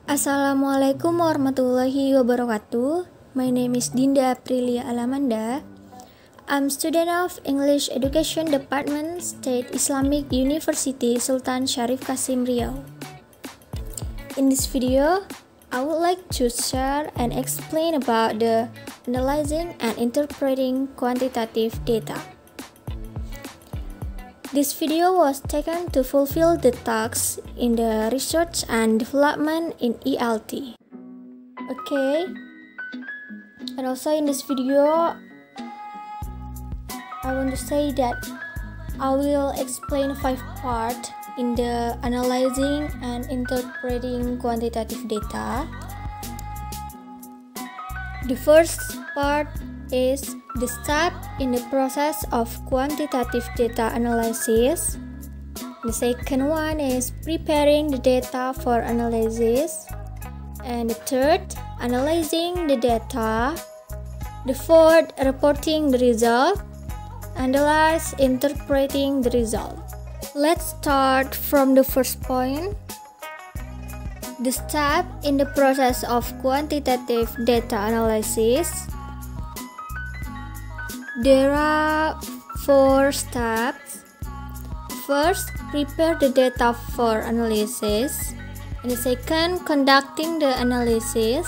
Assalamualaikum warahmatullahi wabarakatuh. My name is Dinda Aprilia Alamanda. I'm student of English Education Department, State Islamic University Sultan Syarif Kasim Riau. In this video, I would like to share and explain about the analyzing and interpreting quantitative data. This video was taken to fulfill the tasks in the research and development in ELT. Okay, and also in this video, I want to say that I will explain 5 parts in the analyzing and interpreting quantitative data. The first part is the step in the process of quantitative data analysis. The second one is preparing the data for analysis. And the third, analyzing the data. The fourth, reporting the result. And the last, interpreting the result. Let's start from the first point. The step in the process of quantitative data analysis. There are 4 steps. First, prepare the data for analysis. And the second, conducting the analysis.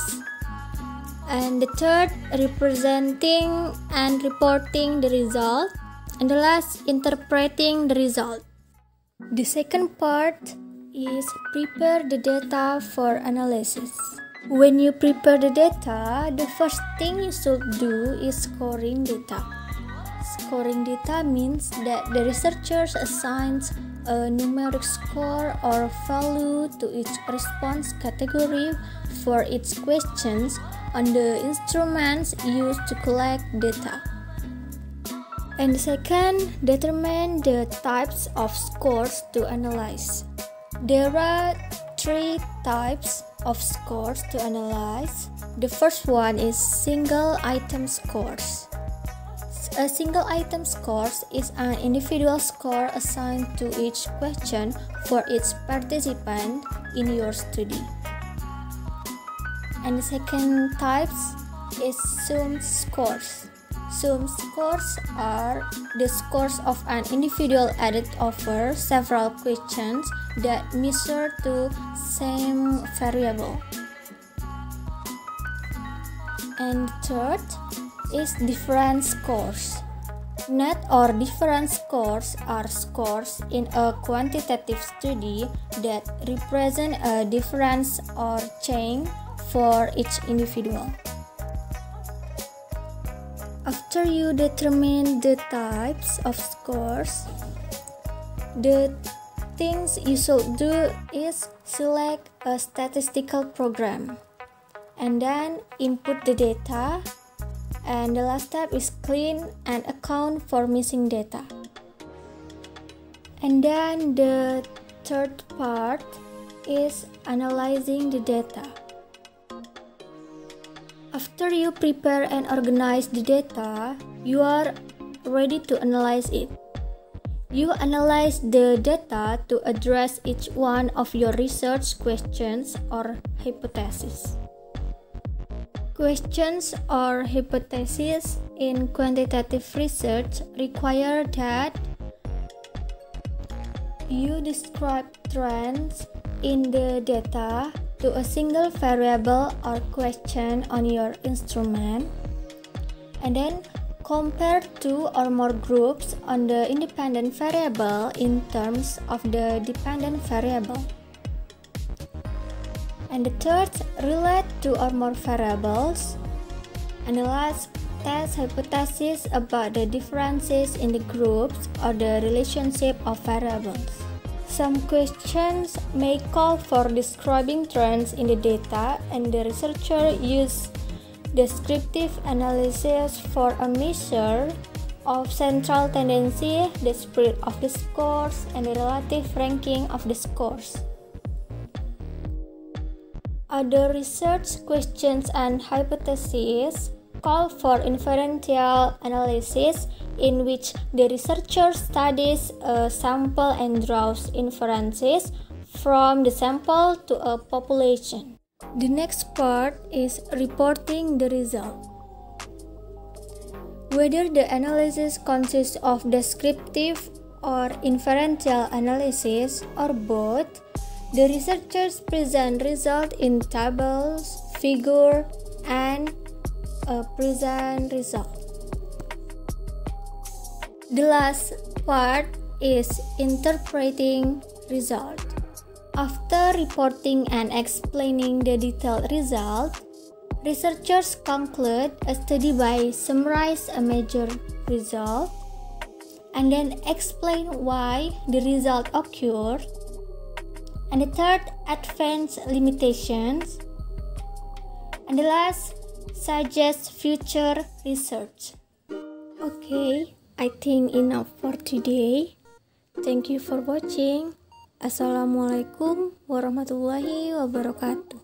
And the third, representing and reporting the result. And the last, interpreting the result. The second part is prepare the data for analysis. When you prepare the data, the first thing you should do is scoring data. Scoring data means that the researchers assigns a numeric score or value to each response category for each questions on the instruments used to collect data. And second, determine the types of scores to analyze. There are 3 types of scores to analyze. The first one is single item scores. A single item score is an individual score assigned to each question for each participant in your study. And the second type is sum scores. Sum scores are the scores of an individual added over several questions that measure to same variable. And third is difference scores. Net or difference scores are scores in a quantitative study that represent a difference or change for each individual. After you determine the types of scores, the things you should do is select a statistical program and then input the data. And the last step is clean and account for missing data. And then the third part is analyzing the data. After you prepare and organize the data, you are ready to analyze it. You analyze the data to address each one of your research questions or hypotheses. Questions or hypotheses in quantitative research require that you describe trends in the data to a single variable or question on your instrument, and then compare 2 or more groups on the independent variable in terms of the dependent variable. And the third, relate 2 or more variables. And the last, test hypotheses about the differences in the groups or the relationship of variables. Some questions may call for describing trends in the data, and the researcher use descriptive analysis for a measure of central tendency, the spread of the scores, and the relative ranking of the scores. Other research questions and hypotheses call for inferential analysis, in which the researcher studies a sample and draws inferences from the sample to a population. The next part is reporting the result. Whether the analysis consists of descriptive or inferential analysis or both, the researchers present results in tables, figure, and a present result. The last part is interpreting result. After reporting and explaining the detailed result, researchers conclude a study by summarize a major result and then explain why the result occurred. And the third, advance limitations. And the last, suggest future research. Okay, I think enough for today. Thank you for watching. Assalamualaikum warahmatullahi wabarakatuh.